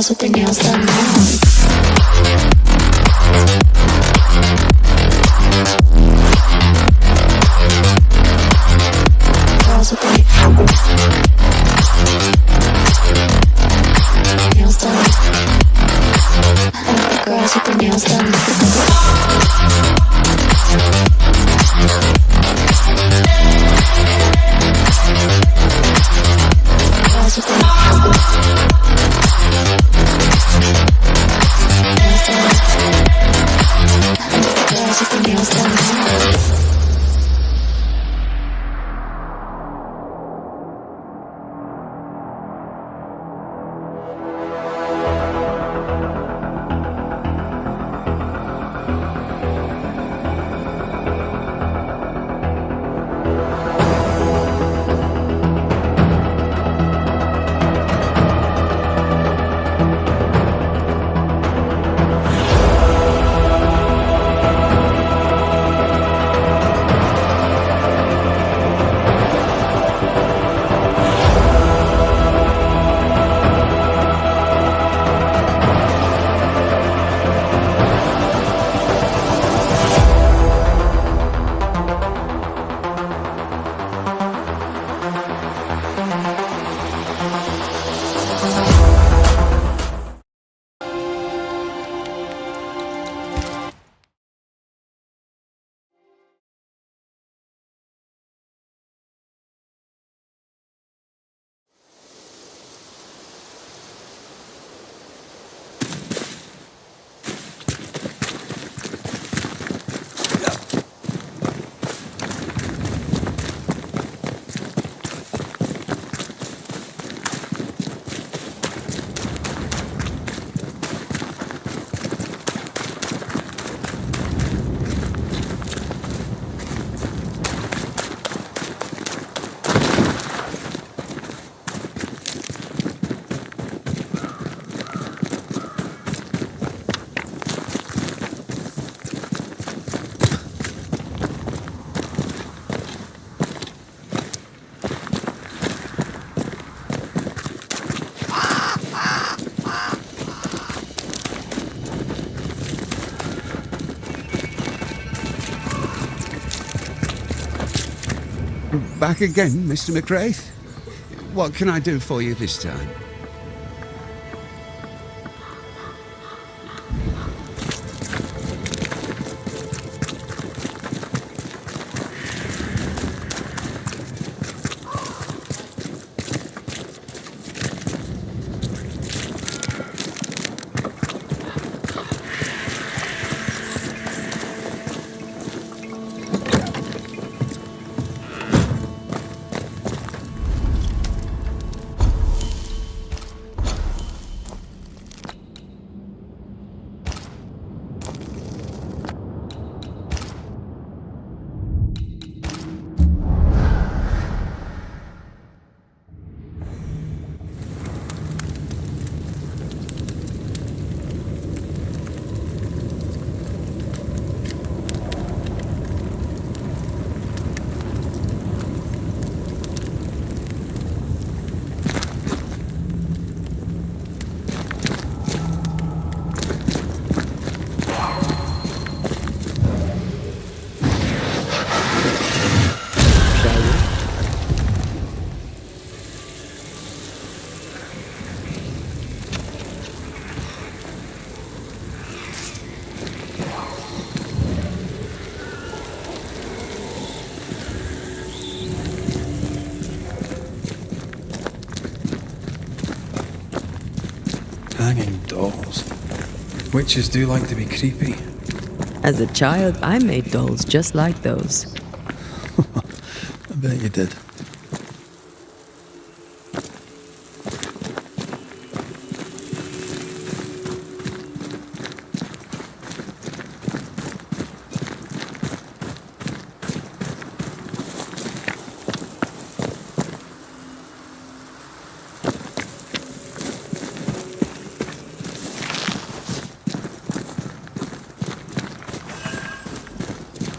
girls with their nails done now. Girls with their nails done. I like the girls with their nails done. Girls with their nails done. Back again, Mr. McRaith? What can I do for you this time? Hanging dolls. Witches do like to be creepy. As a child, I made dolls just like those. I bet you did.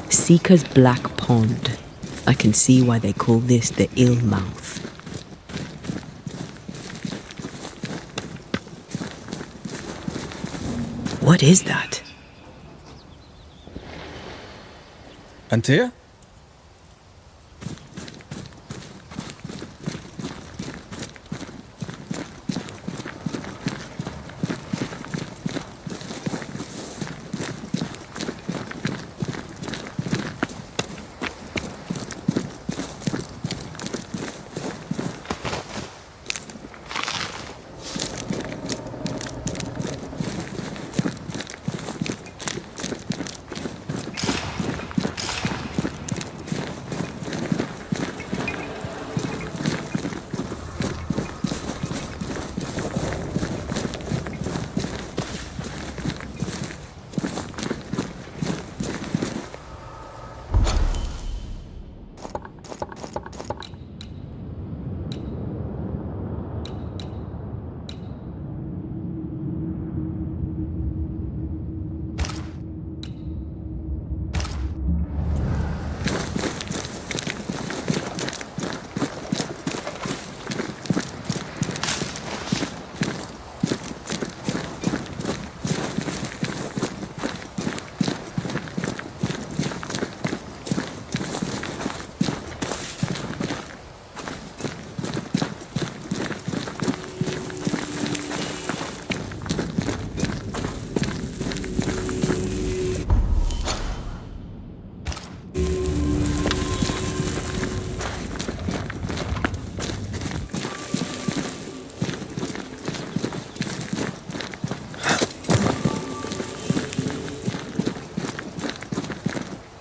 Seeker's Black Pond. I can see why they call this the Ill Mouth. What is that? Antea?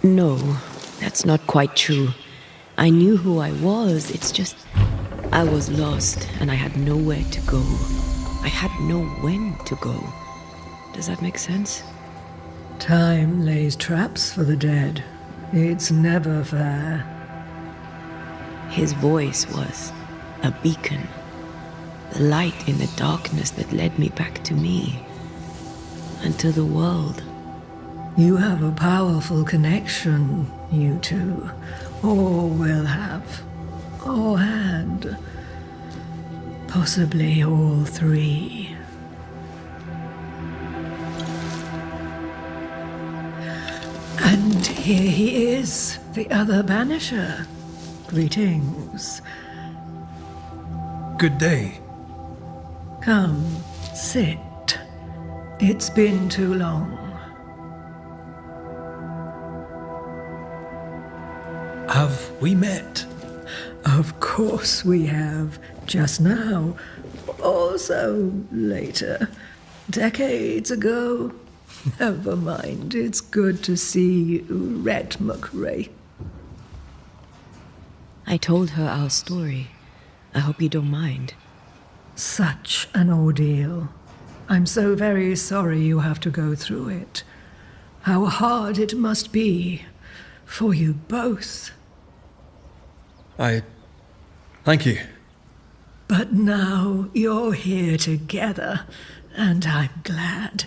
No, that's not quite true. I knew who I was, it's just I was lost and I had nowhere to go. I had no when to go. Does that make sense? Time lays traps for the dead. It's never fair. His voice was a beacon. The light in the darkness that led me back to me. And to the world. You have a powerful connection, you two. Or will have. Or had. Possibly all three. And here he is, the other Banisher. Greetings. Good day. Come, sit. It's been too long. Have we met? Of course we have. Just now. Also later. Decades ago. Never mind. It's good to see you, Red McRae. I told her our story. I hope you don't mind. Such an ordeal. I'm so very sorry you have to go through it. How hard it must be for you both. Thank you. But now you're here together, and I'm glad.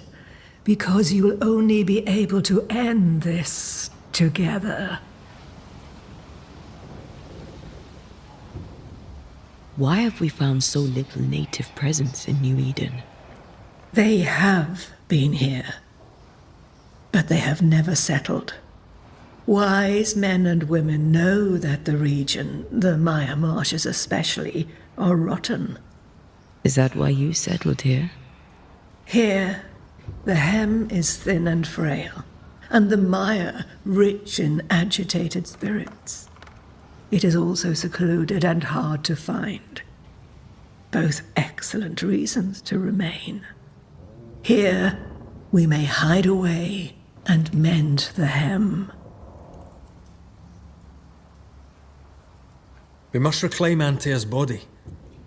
Because you'll only be able to end this together. Why have we found so little native presence in New Eden? They have been here, but they have never settled. Wise men and women know that the region, the Maya marshes especially, are rotten. Is that why you settled here? Here, the hem is thin and frail, and the Maya rich in agitated spirits. It is also secluded and hard to find. Both excellent reasons to remain. Here, we may hide away and mend the hem. We must reclaim Antea's body,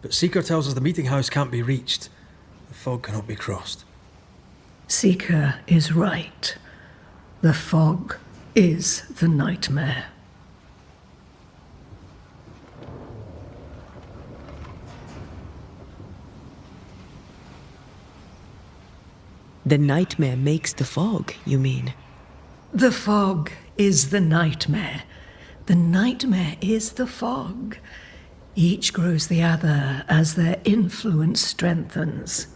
but Seeker tells us the meeting house can't be reached. The fog cannot be crossed. Seeker is right. The fog is the nightmare. The nightmare makes the fog, you mean? The fog is the nightmare. The nightmare is the fog. Each grows the other as their influence strengthens.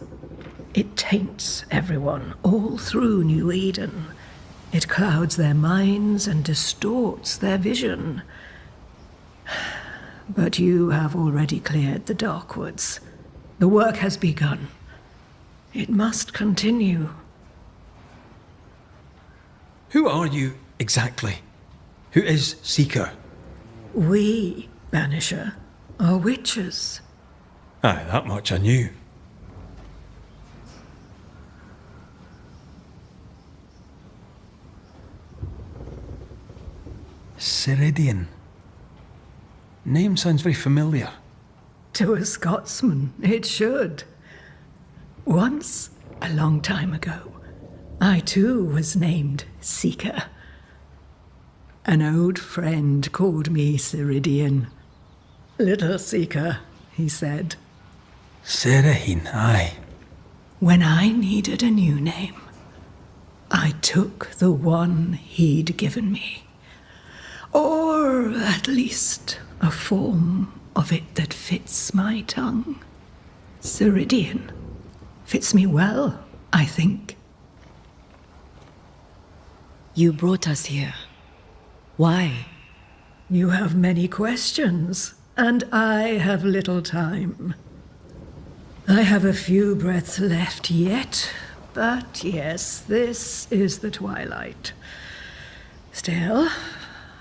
It taints everyone all through New Eden. It clouds their minds and distorts their vision. But you have already cleared the Darkwoods. The work has begun. It must continue. Who are you exactly? Who is Seeker? We, Banisher, are witches. Aye, that much I knew. Ceridian. Name sounds very familiar. To a Scotsman, it should. Once, a long time ago, I too was named Seeker. An old friend called me Ceridian. Little Seeker, he said. Serahine, aye. When I needed a new name, I took the one he'd given me. Or at least a form of it that fits my tongue. Ceridian. Fits me well, I think. You brought us here. Why? You have many questions, and I have little time. I have a few breaths left yet, but yes, this is the twilight. Still,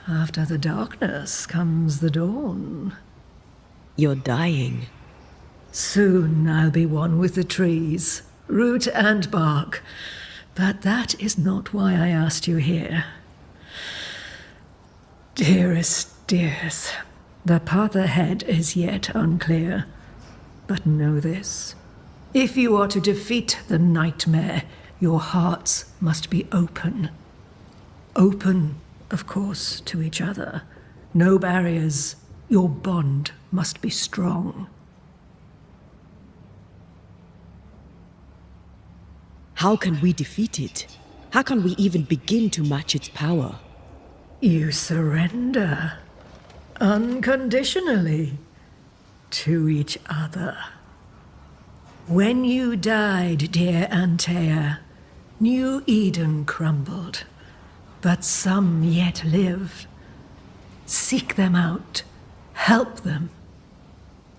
after the darkness comes the dawn. You're dying. Soon I'll be one with the trees, root and bark. But that is not why I asked you here. Dearest dears, the path ahead is yet unclear. But know this. If you are to defeat the nightmare, your hearts must be open. Open, of course, to each other. No barriers. Your bond must be strong. How can we defeat it? How can we even begin to match its power? You surrender unconditionally to each other. When you died, dear Antea, New Eden crumbled, but some yet live. Seek them out. Help them.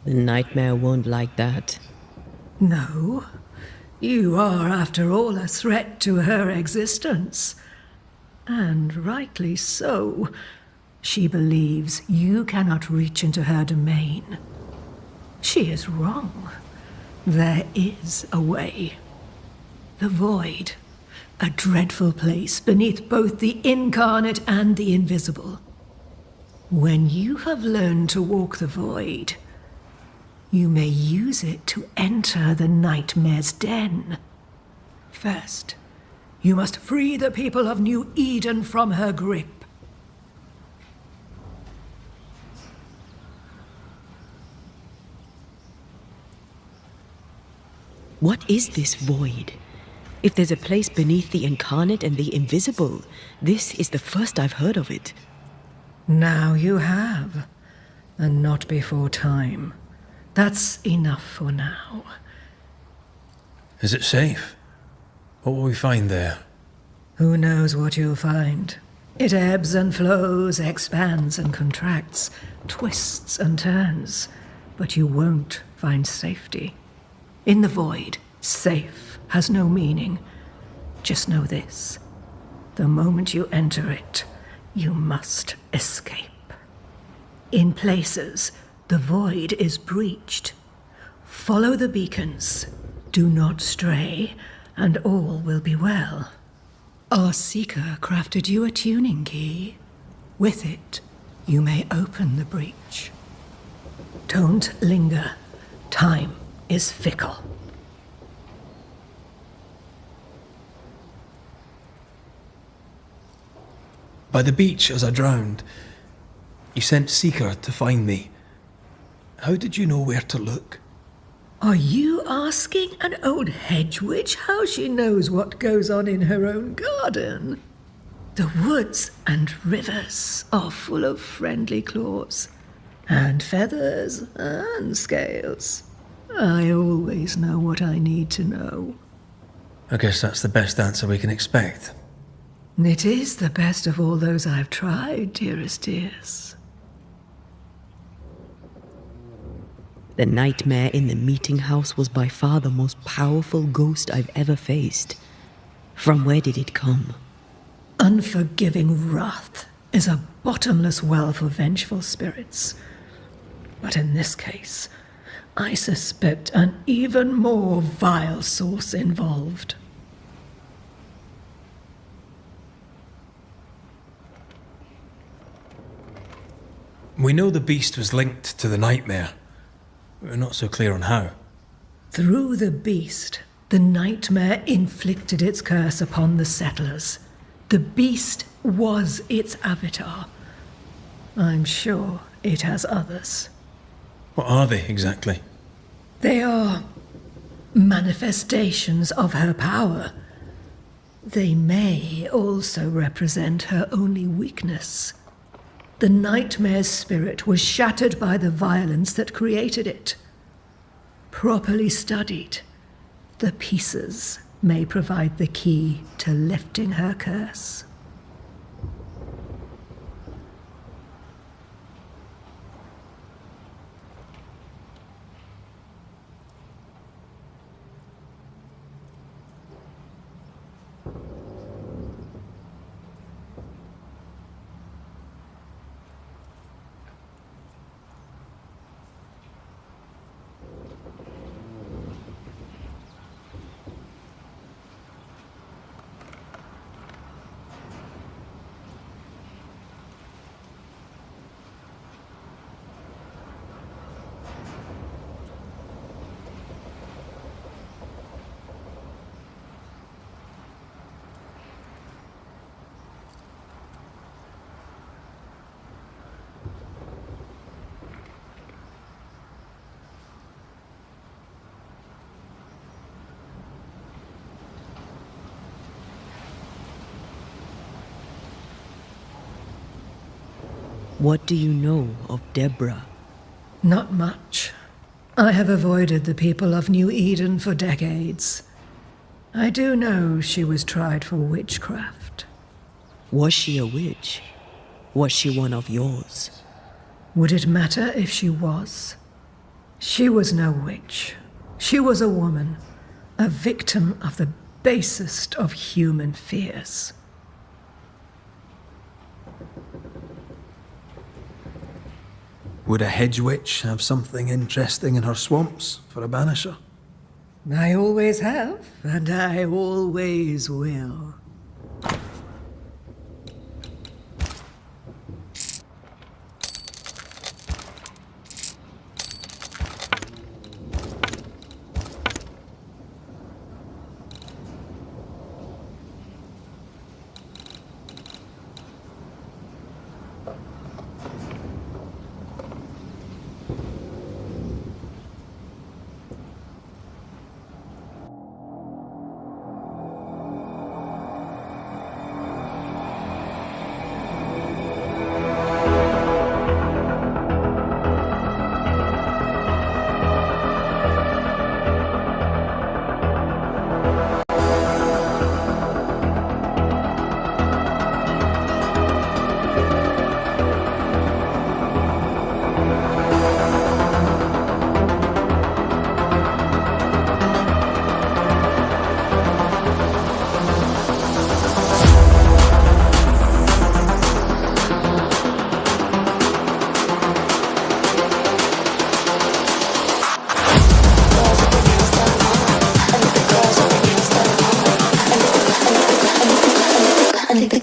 The nightmare won't like that. No. You are, after all, a threat to her existence. And rightly so. She believes you cannot reach into her domain. She is wrong. There is a way. The void. A dreadful place beneath both the incarnate and the invisible. When you have learned to walk the void, you may use it to enter the nightmare's den. First, you must free the people of New Eden from her grip. What is this void? If there's a place beneath the incarnate and the invisible, this is the first I've heard of it. Now you have, and not before time. That's enough for now. Is it safe? What will we find there? Who knows what you'll find? It ebbs and flows, expands and contracts, twists and turns, but you won't find safety. In the void, safe has no meaning. Just know this. The moment you enter it, you must escape. In places, the void is breached. Follow the beacons. Do not stray, and all will be well. Our Seeker crafted you a tuning key. With it, you may open the breach. Don't linger. Time is fickle. By the beach as I drowned, you sent Seeker to find me. How did you know where to look? Are you asking an old hedge witch how she knows what goes on in her own garden? The woods and rivers are full of friendly claws, and feathers and scales. I always know what I need to know. I guess that's the best answer we can expect. It is the best of all those I've tried, dearest dears. The nightmare in the meeting house was by far the most powerful ghost I've ever faced. From where did it come? Unforgiving wrath is a bottomless well for vengeful spirits. But in this case, I suspect an even more vile source involved. We know the beast was linked to the nightmare. We're not so clear on how. Through the beast, the nightmare inflicted its curse upon the settlers. The beast was its avatar. I'm sure it has others. What are they exactly? They are manifestations of her power. They may also represent her only weakness. The nightmare's spirit was shattered by the violence that created it. Properly studied, the pieces may provide the key to lifting her curse. What do you know of Deborah? Not much. I have avoided the people of New Eden for decades. I do know she was tried for witchcraft. Was she a witch? Was she one of yours? Would it matter if she was? She was no witch. She was a woman, a victim of the basest of human fears. Would a hedge witch have something interesting in her swamps for a banisher? I always have, and I always will.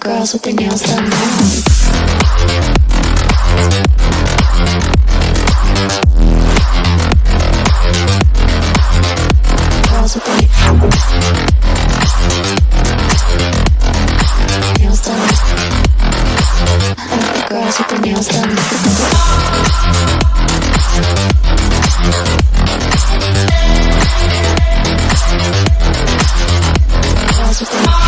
Girls with their nails done now. Girls with their nails done. I like the girls with their nails done. Girls with their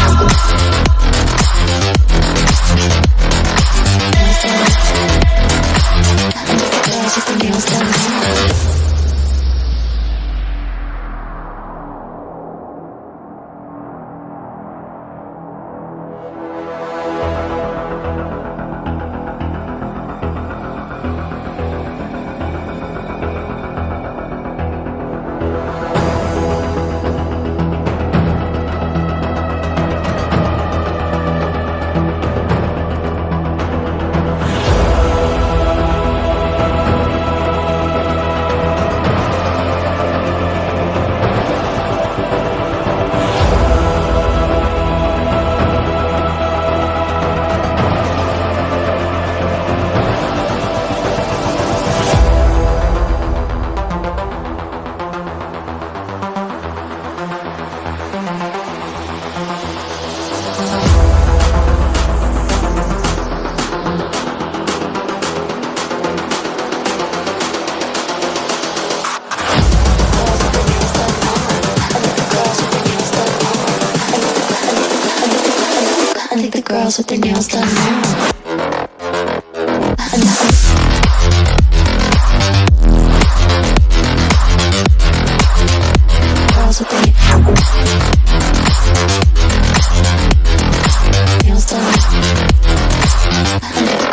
girls with their nails done now. Girls with their nails done.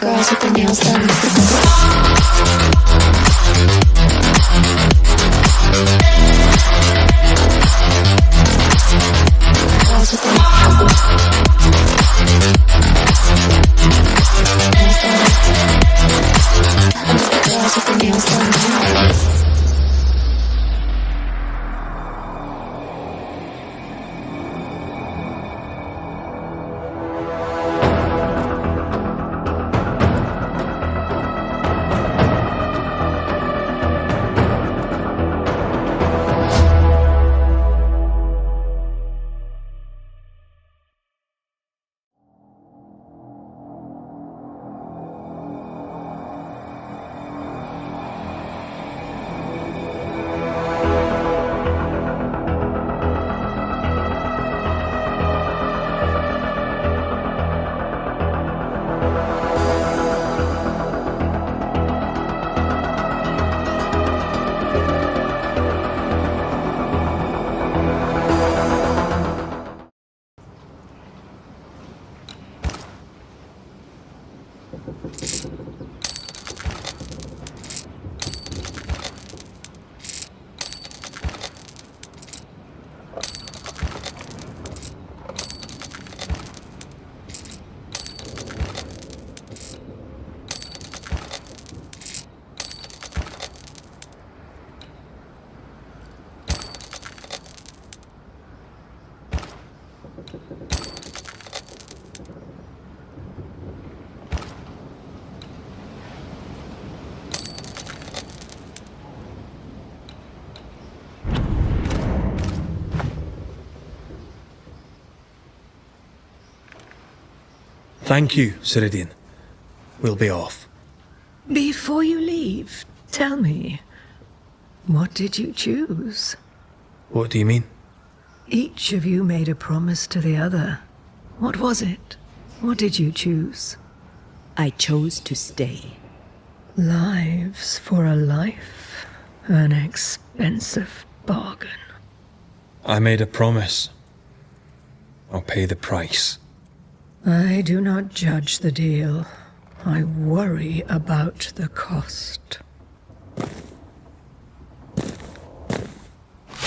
Girls with their nails done. Girls with their nails done. Thank you, Ceridian. We'll be off. Before you leave, tell me, what did you choose? What do you mean? Each of you made a promise to the other. What was it? What did you choose? I chose to stay. Lives for a life. An expensive bargain. I made a promise. I'll pay the price. I do not judge the deal. I worry about the cost.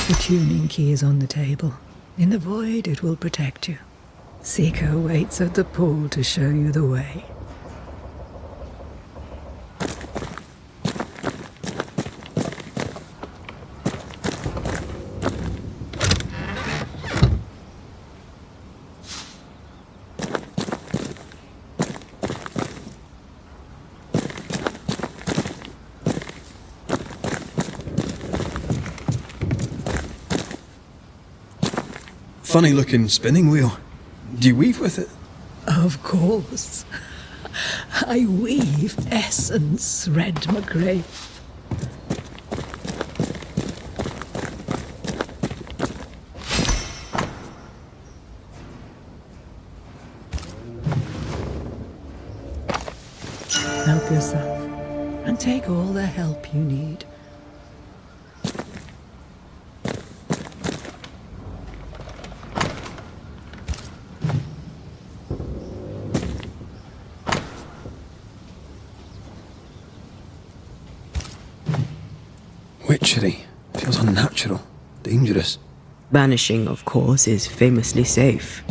The tuning key is on the table. In the void, it will protect you. Seeker waits at the pool to show you the way. Funny looking spinning wheel. Do you weave with it? Of course. I weave essence, Red McGrath. Help yourself, and take all the help you need. Witchery. Feels unnatural. Dangerous. Banishing, of course, is famously safe.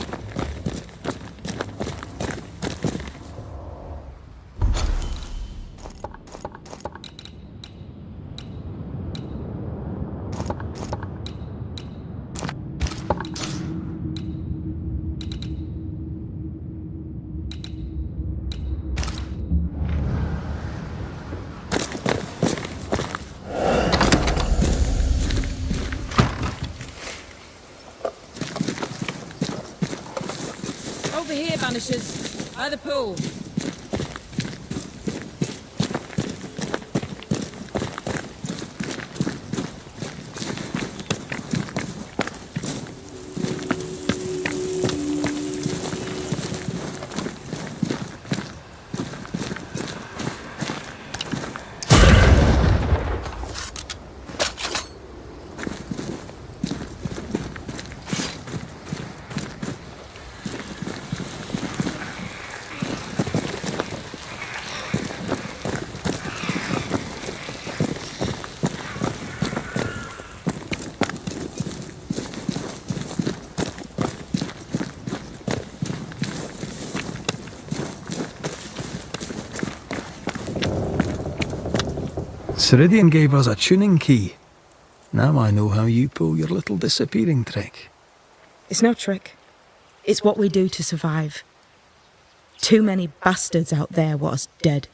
Over here, Banishers. By the pool. Ceridian gave us a tuning key. Now I know how you pull your little disappearing trick. It's no trick. It's what we do to survive. Too many bastards out there want us dead.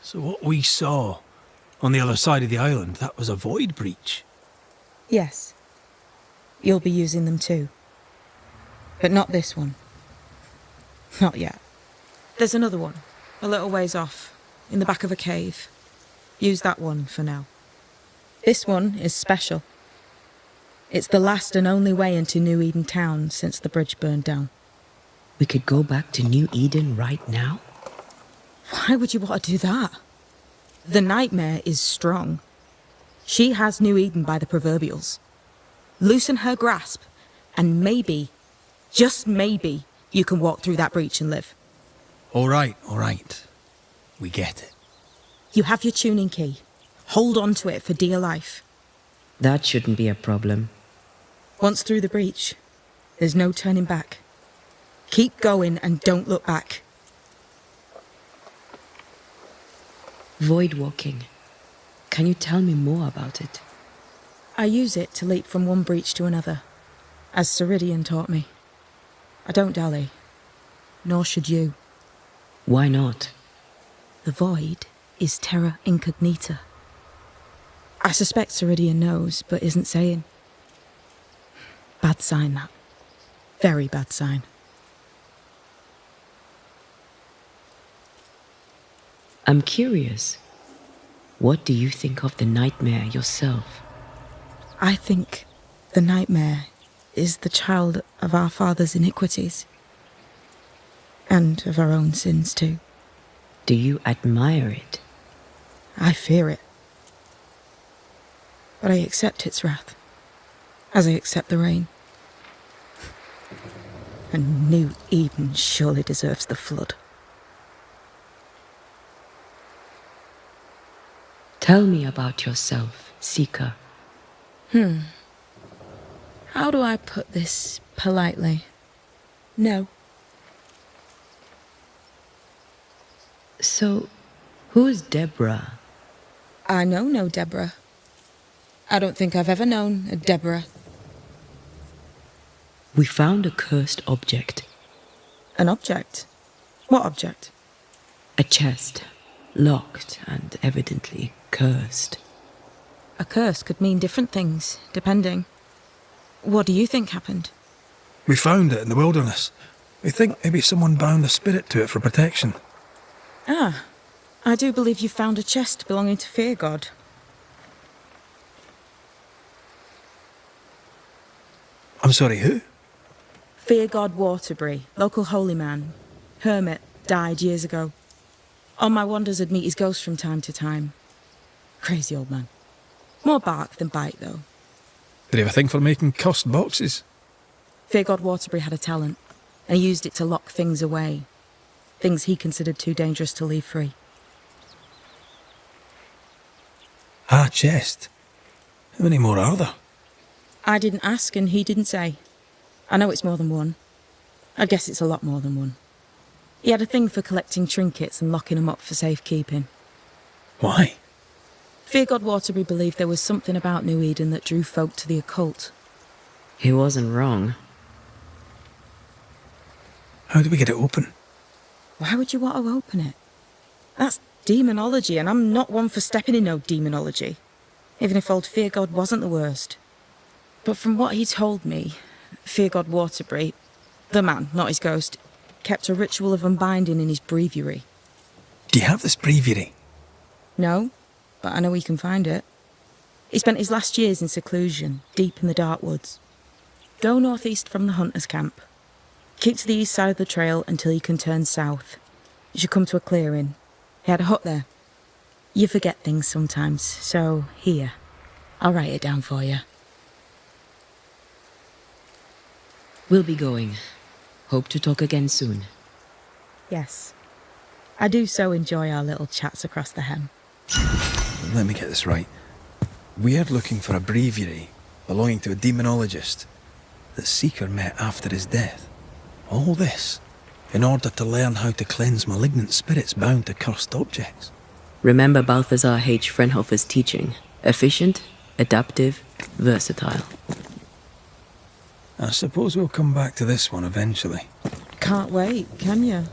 So what we saw on the other side of the island, that was a void breach. Yes. You'll be using them too. But not this one. Not yet. There's another one, a little ways off, in the back of a cave. Use that one for now. This one is special. It's the last and only way into New Eden town since the bridge burned down. We could go back to New Eden right now? Why would you want to do that? The nightmare is strong. She has New Eden by the proverbials. Loosen her grasp, and maybe, just maybe, you can walk through that breach and live. All right. We get it. You have your tuning key. Hold on to it for dear life. That shouldn't be a problem. Once through the breach, there's no turning back. Keep going and don't look back. Void walking. Can you tell me more about it? I use it to leap from one breach to another, as Ceridian taught me. I don't dally, nor should you. Why not? The void is terra incognita. I suspect Ceridian knows, but isn't saying. Bad sign, that. Very bad sign. I'm curious. What do you think of the nightmare yourself? I think the nightmare is the child of our father's iniquities. And of our own sins too. Do you admire it? I fear it. But I accept its wrath, as I accept the rain. And New Eden surely deserves the flood. Tell me about yourself, Seeker. How do I put this politely? No. So, who's Deborah? I know no Deborah. I don't think I've ever known a Deborah. We found a cursed object. An object? What object? A chest, locked and evidently cursed. A curse could mean different things, depending. What do you think happened? We found it in the wilderness. We think maybe someone bound a spirit to it for protection. Ah, I do believe you found a chest belonging to Fear God. I'm sorry, who? Fear God Waterbury, local holy man. Hermit, died years ago. On my wanders I'd meet his ghost from time to time. Crazy old man. More bark than bite, though. Did he have a thing for making cursed boxes? Fear God Waterbury had a talent, and he used it to lock things away. Things he considered too dangerous to leave free. Ah, chest. How many more are there? I didn't ask and he didn't say. I know it's more than one. I guess it's a lot more than one. He had a thing for collecting trinkets and locking them up for safekeeping. Why? Fear God Waterbury believed there was something about New Eden that drew folk to the occult. He wasn't wrong. How do we get it open? Why would you want to open it? That's demonology, and I'm not one for stepping in no demonology. Even if old Fear God wasn't the worst. But from what he told me, Fear God Waterbury, the man, not his ghost, kept a ritual of unbinding in his breviary. Do you have this breviary? No, but I know he can find it. He spent his last years in seclusion, deep in the dark woods. Go northeast from the hunter's camp. Keep to the east side of the trail until you can turn south. You should come to a clearing. He had a hut there. You forget things sometimes, so here, I'll write it down for you. We'll be going. Hope to talk again soon. Yes. I do so enjoy our little chats across the hem. Let me get this right. We're looking for a breviary belonging to a demonologist that Seeker met after his death. All this in order to learn how to cleanse malignant spirits bound to cursed objects. Remember Balthazar H. Frenhofer's teaching. Efficient, adaptive, versatile. I suppose we'll come back to this one eventually. Can't wait, can you?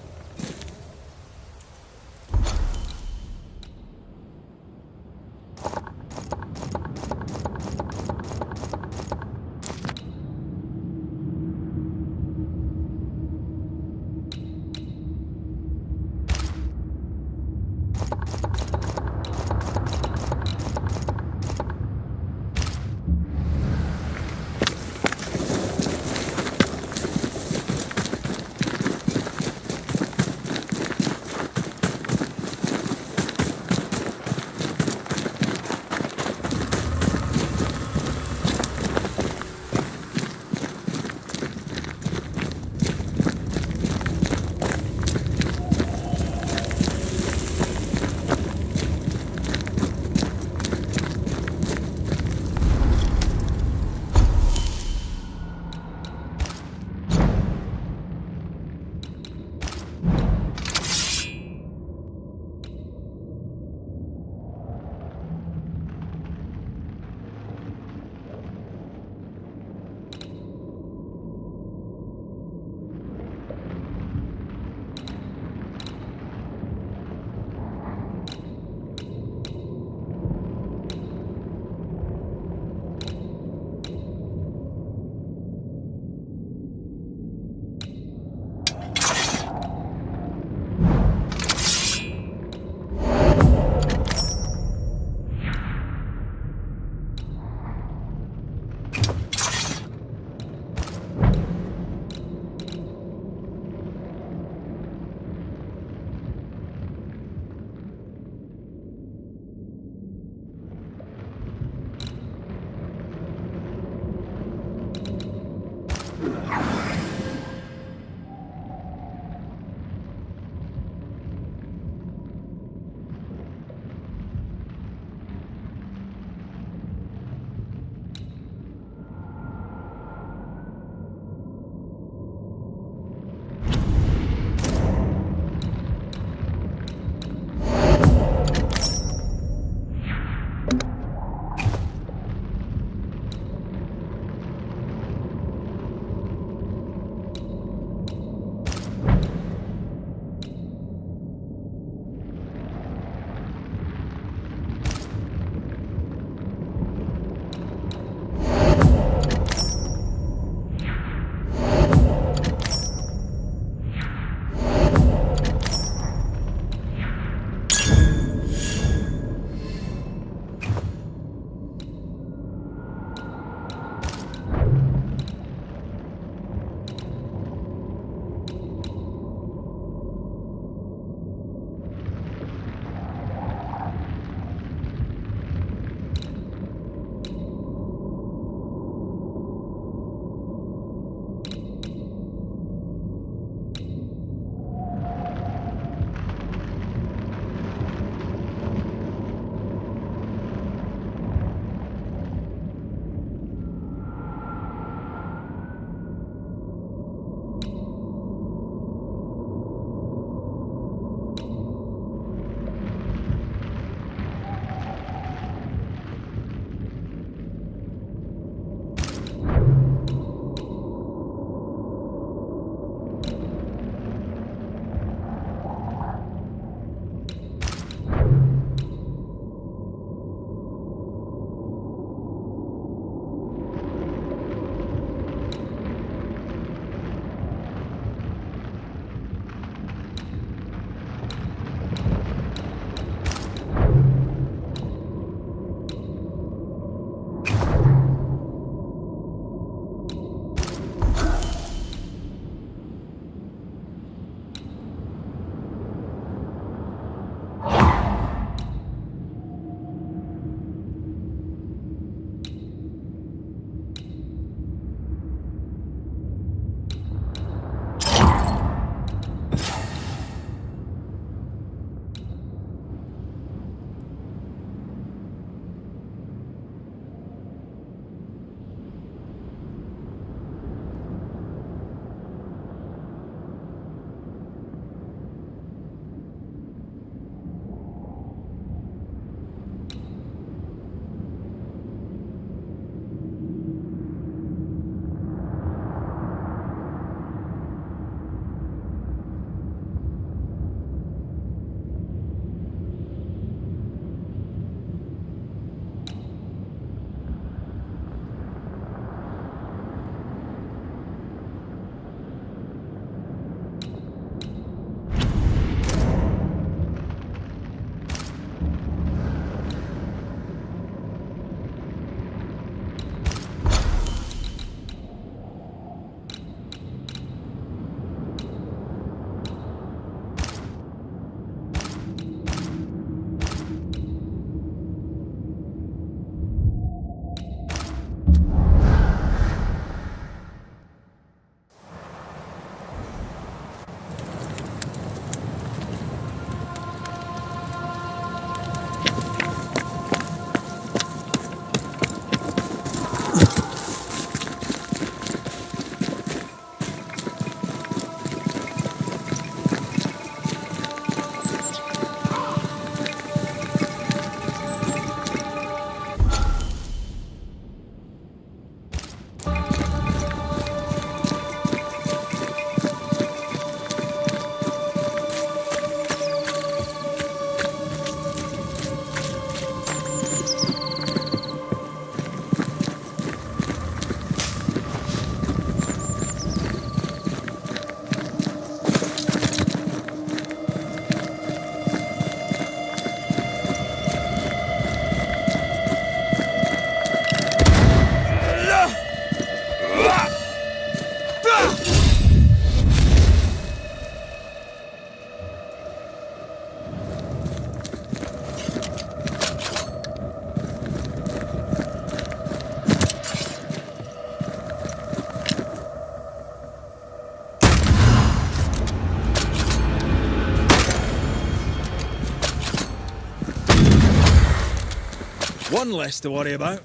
One less to worry about.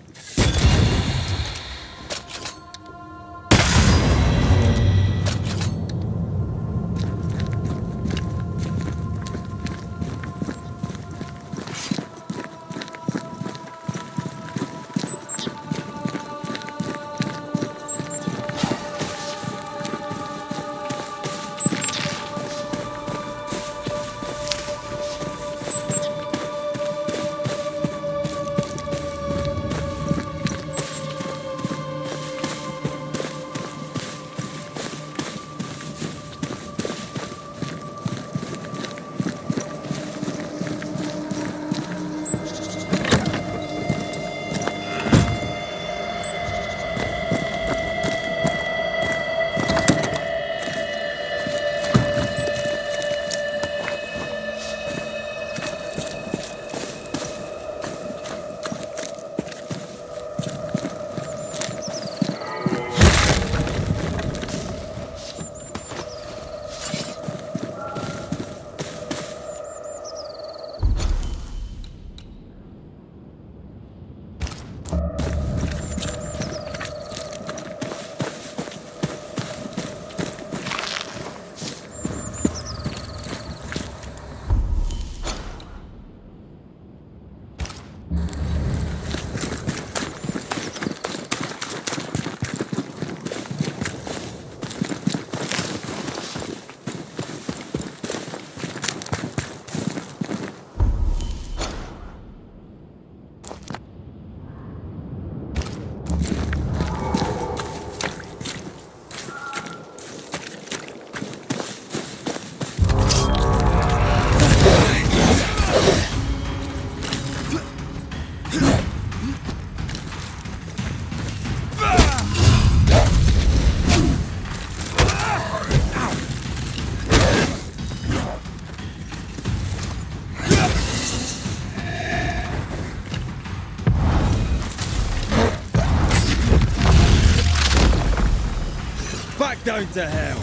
Back down to hell.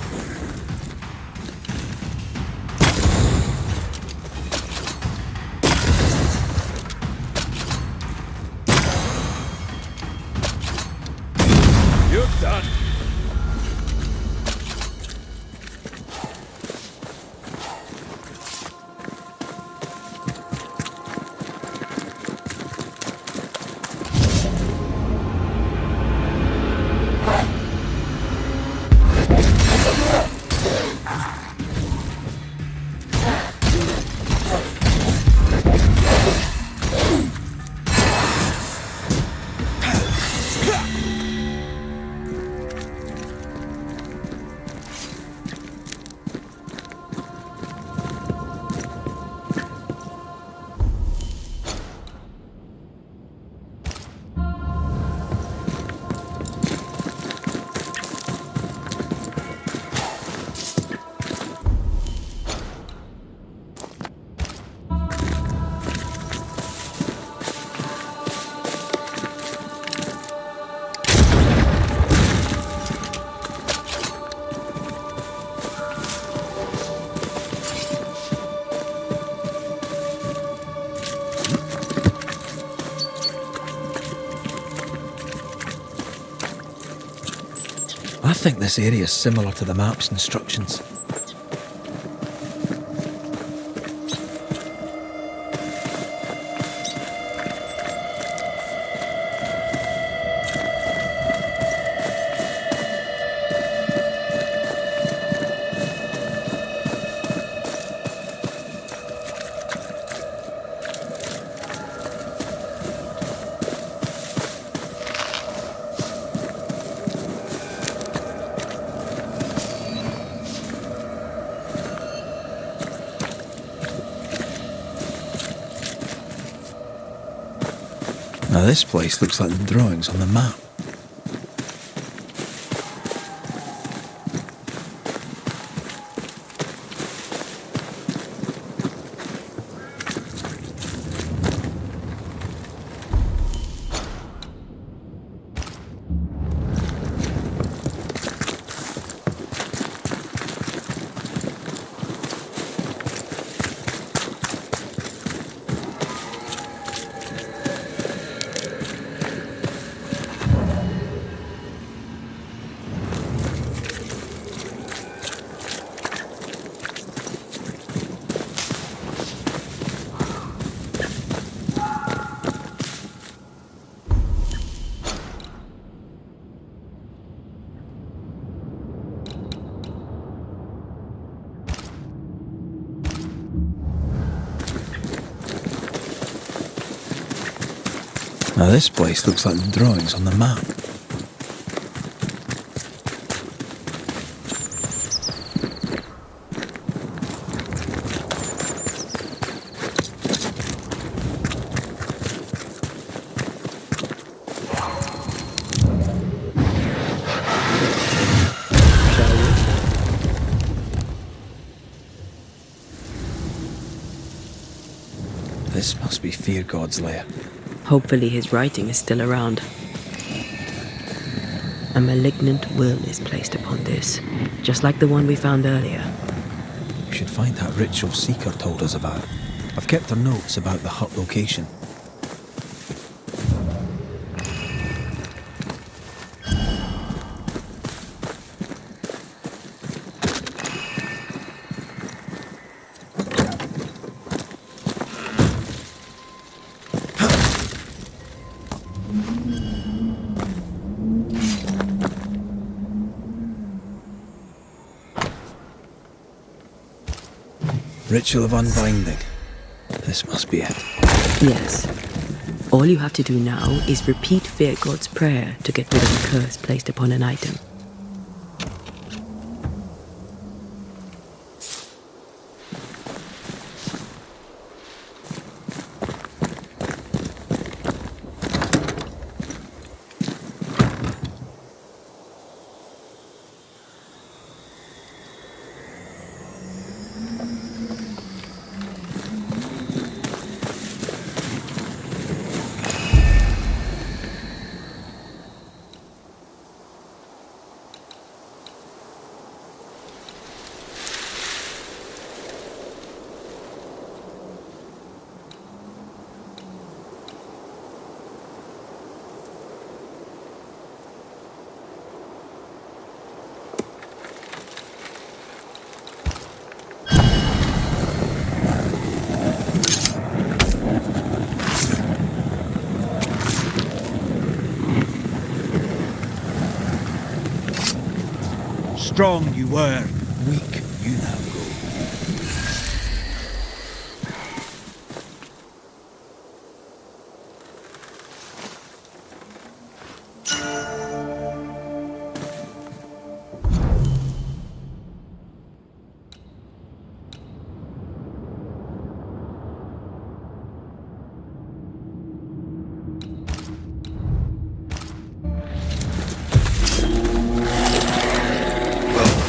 You're done. I think this area is similar to the map's instructions. Now this place looks like the drawings on the map. Now this place looks like the drawings on the map. This must be Fear God's lair. Hopefully his writing is still around. A malignant will is placed upon this, just like the one we found earlier. We should find that ritual Seeker told us about. I've kept her notes about the hut location. Ritual of unbinding. This must be it. Yes. All you have to do now is repeat Fear God's prayer to get rid of the curse placed upon an item. Strong you were, weak you now go.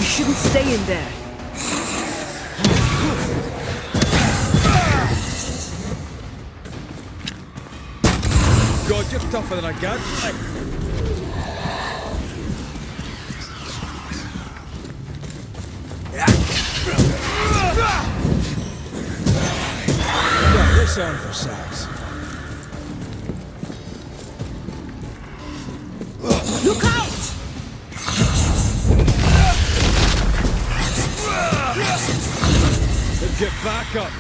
Shouldn't stay in there. God, you're tougher than I got. Got this on for size. Look out! Get back up.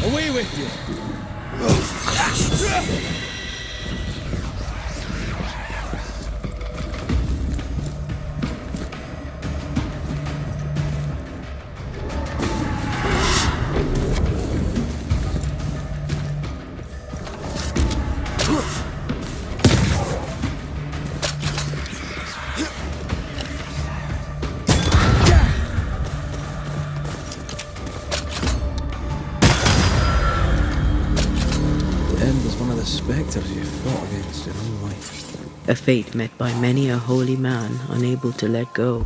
Away with you. Spectres you fought against your own life. A fate met by many a holy man unable to let go.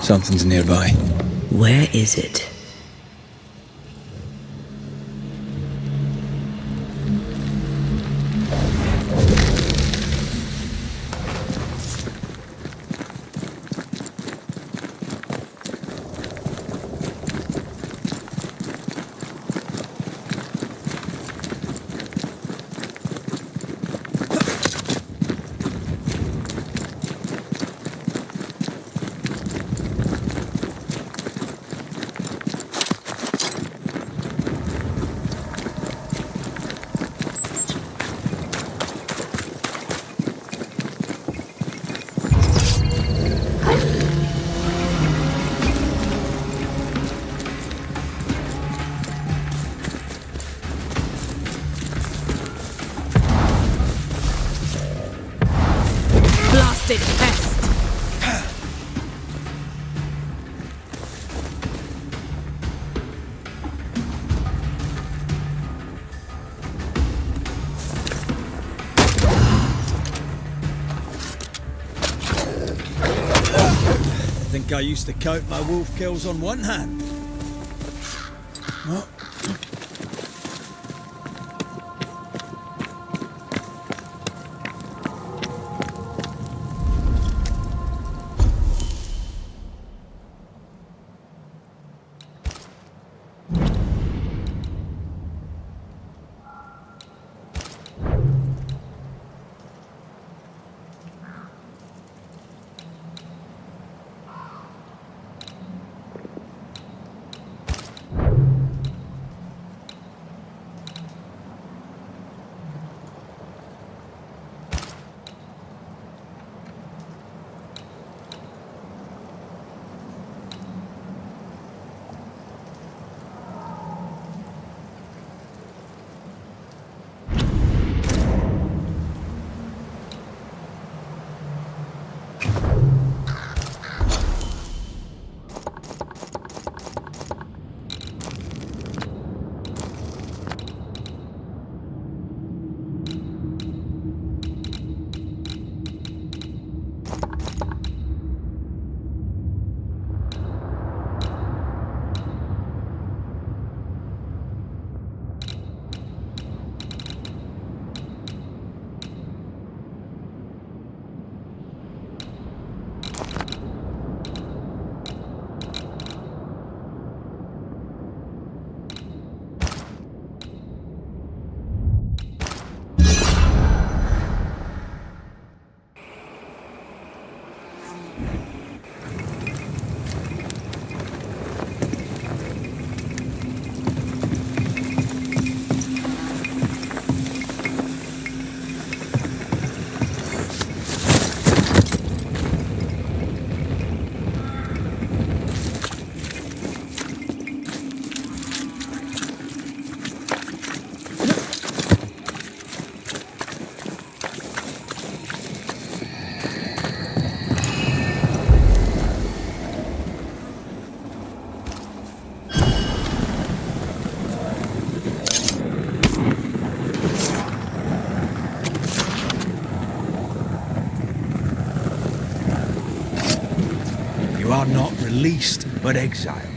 Something's nearby. Where is it? Blasted pest! I think I used to count my wolf kills on one hand. What? You are not released but exiled.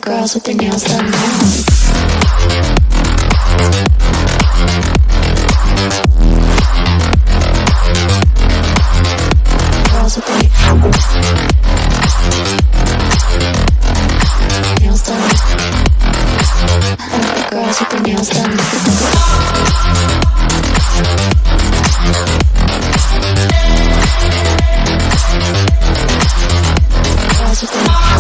girls with their nails done now. Girls with their nails done. I like the girls with their nails done. Girls with their nails done.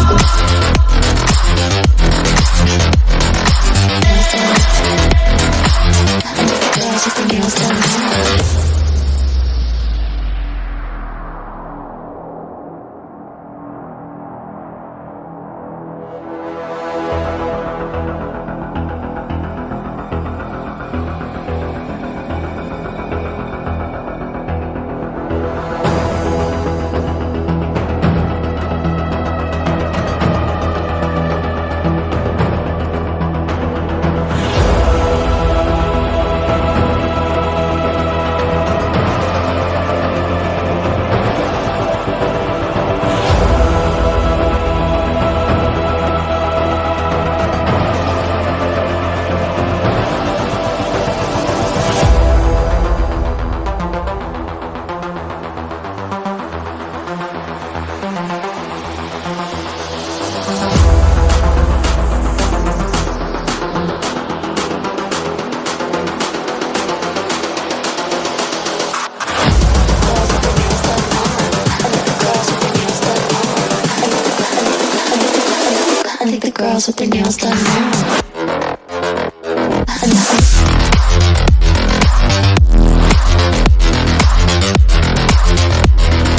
I think the girls with their nails done now.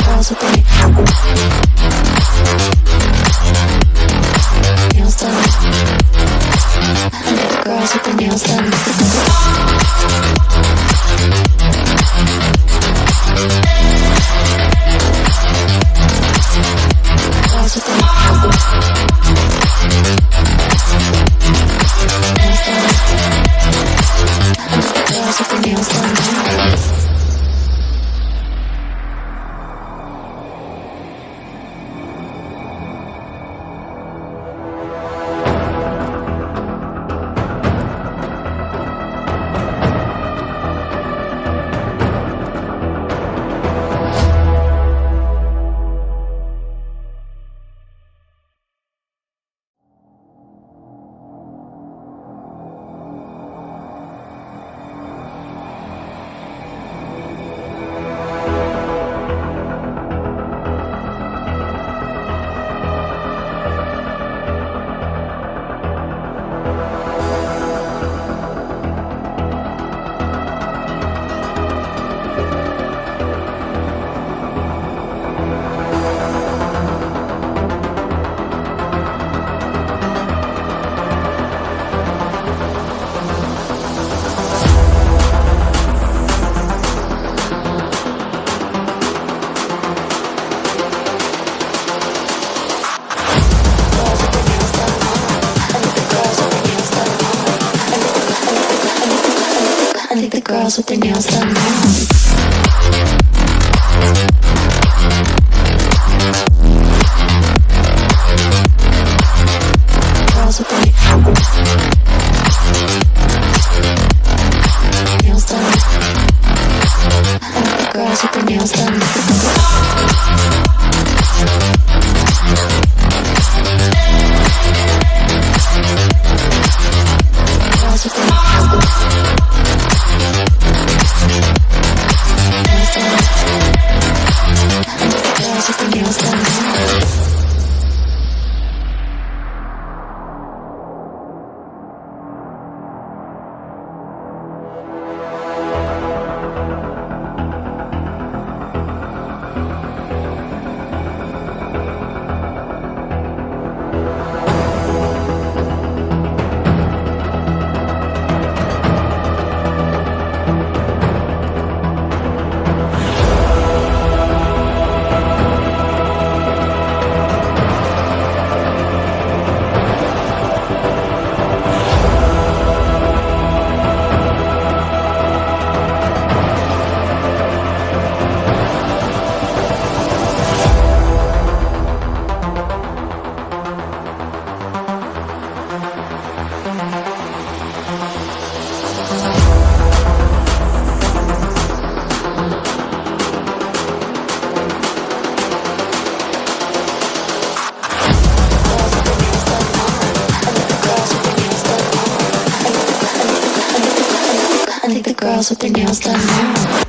Girls with their nails done. I think the girls with their nails done. Girls with their girls with their nails done. I think the girls with their nails done now. Girls with their nails done. I think the girls with their nails done. Girls with their girls with their nails done. girls with their nails done now.